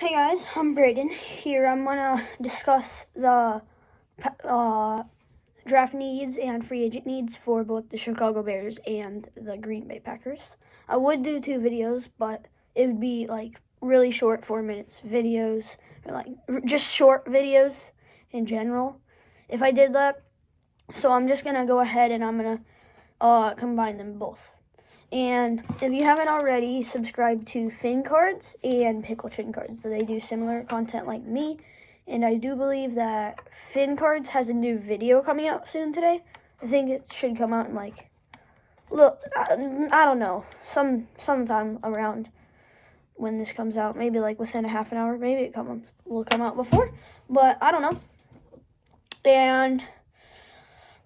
Hey guys, I'm Braden. Here I'm gonna discuss the draft needs and free agent needs for both the Chicago Bears and the Green Bay Packers. I would do 2 videos, but it would be like really short 4 minutes videos, or like just short videos in general if I did that. So I'm just gonna go ahead and I'm gonna combine them both. And if you haven't already, subscribe to Fin Cards and Pickle Chin Cards. So they do similar content like me. And I do believe that Fin Cards has a new video coming out soon today. I think it should come out in I don't know, sometime around when this comes out. Maybe like within a half an hour. Maybe it will come out before, but I don't know. And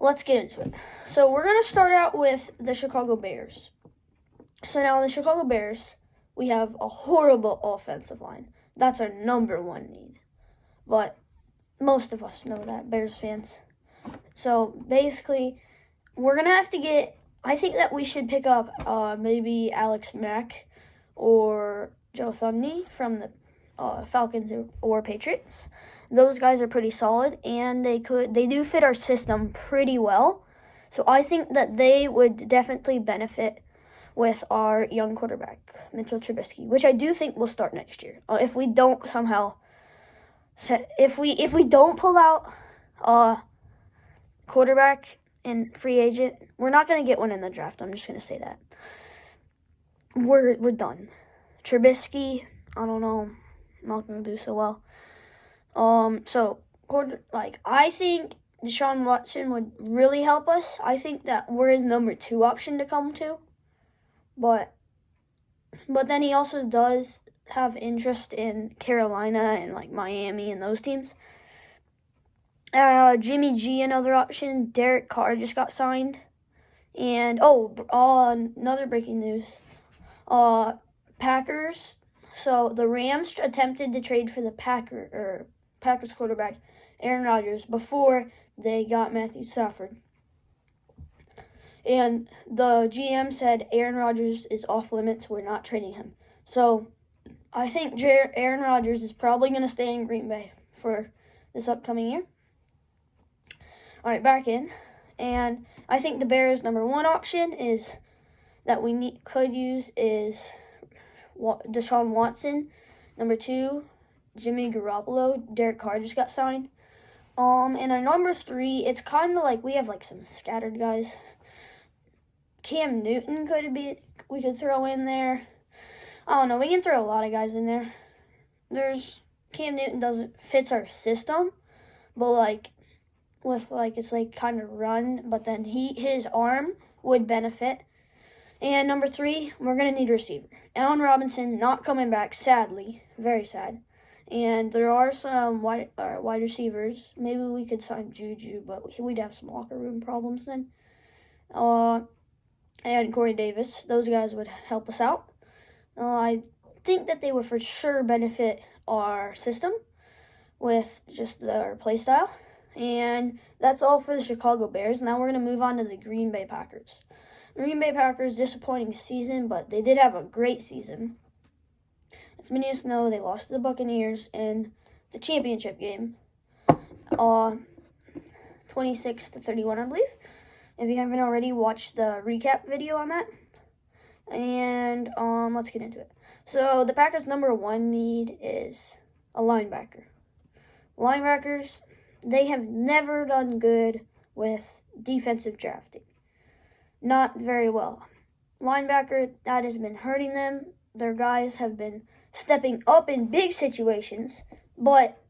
let's get into it. So we're gonna start out with the Chicago Bears. So now the Chicago Bears, we have a horrible offensive line. That's our number 1 need. But most of us know that, Bears fans. So basically, we're going to have to I think that we should pick up maybe Alex Mack or Joe Thuney from the Falcons or Patriots. Those guys are pretty solid, and they do fit our system pretty well. So I think that they would definitely benefit with our young quarterback, Mitchell Trubisky, which I do think will start next year. If we don't somehow, if we don't pull out quarterback and free agent, we're not going to get one in the draft. I'm just going to say that. We're done. Trubisky, I don't know, not going to do so well. I think Deshaun Watson would really help us. I think that we're his number 2 option to come to. But then he also does have interest in Carolina and like Miami and those teams. Jimmy G, another option. Derek Carr just got signed. And another breaking news. Packers. So the Rams attempted to trade for the Packers quarterback Aaron Rodgers before they got Matthew Stafford. And the GM said Aaron Rodgers is off limits. We're not trading him. So I think Aaron Rodgers is probably going to stay in Green Bay for this upcoming year. All right, back in. And I think the Bears' number 1 option is that could use is Deshaun Watson. Number 2, Jimmy Garoppolo. Derek Carr just got signed. And our number 3, it's kind of like we have like some scattered guys. Cam Newton we could throw in there. I don't know, we can throw a lot of guys in there. Cam Newton fits our system, but it's like kind of run, but then his arm would benefit. And number 3, we're going to need a receiver. Allen Robinson not coming back, sadly, very sad. And there are some wide receivers. Maybe we could sign Juju, but we'd have some locker room problems then. And Corey Davis. Those guys would help us out. I think that they would for sure benefit our system with just their play style. And that's all for the Chicago Bears. Now we're going to move on to the Green Bay Packers. Green Bay Packers, disappointing season, but they did have a great season. As many of us know, they lost to the Buccaneers in the championship game. 26-31, I believe. If you haven't already, watched the recap video on that. And let's get into it. So the Packers' number 1 need is a linebacker. Linebackers, they have never done good with defensive drafting. Not very well. Linebacker, that has been hurting them. Their guys have been stepping up in big situations, but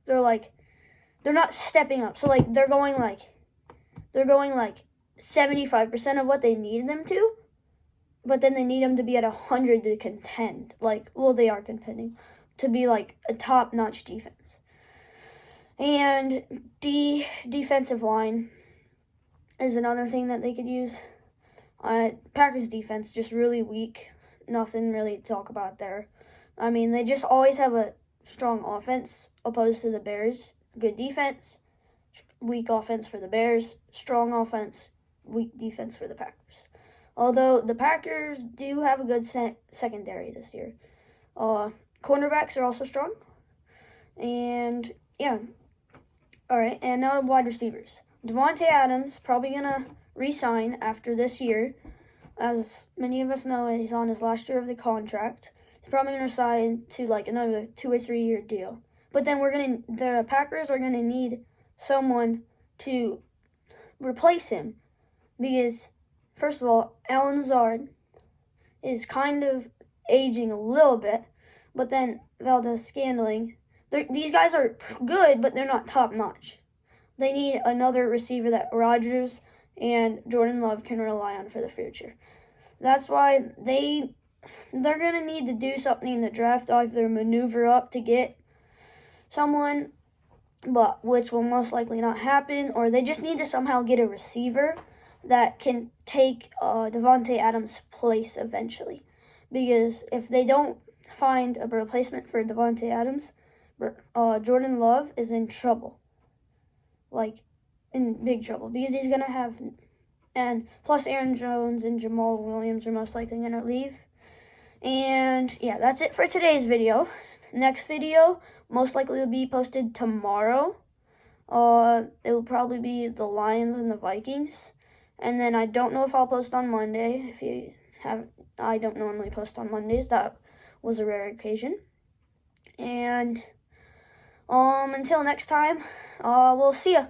they're not stepping up. So they're going 75% of what they need them to, but then they need them to be at 100 to contend. They are contending to be like a top-notch defense. And the defensive line is another thing that they could use. Packers defense just really weak. Nothing really to talk about there. I mean, they just always have a strong offense opposed to the Bears. Good defense, weak offense for the Bears, strong offense, weak defense for the Packers. Although the Packers do have a good secondary this year. cornerbacks are also strong. And yeah. All right, and now wide receivers. Davante Adams probably going to re-sign after this year. As many of us know, he's on his last year of the contract. He's probably going to sign to like another 2 or 3 year deal. But then the Packers are going to need someone to replace him. Because, first of all, Allen Lazard is kind of aging a little bit. But then Valdes-Scantling, these guys are good, but they're not top notch. They need another receiver that Rodgers and Jordan Love can rely on for the future. That's why they're going to need to do something in the draft, either maneuver up to get someone, but which will most likely not happen, or they just need to somehow get a receiver that can take Davante Adams' place eventually. Because if they don't find a replacement for Davante Adams, Jordan Love is in trouble. Like, in big trouble. Because he's going to have... And plus Aaron Jones and Jamal Williams are most likely going to leave. And yeah, that's it for today's video. Next video most likely will be posted tomorrow. It will probably be the Lions and the Vikings. And then I don't know if I'll post on Monday. I don't normally post on Mondays. That was a rare occasion. And until next time, we'll see ya.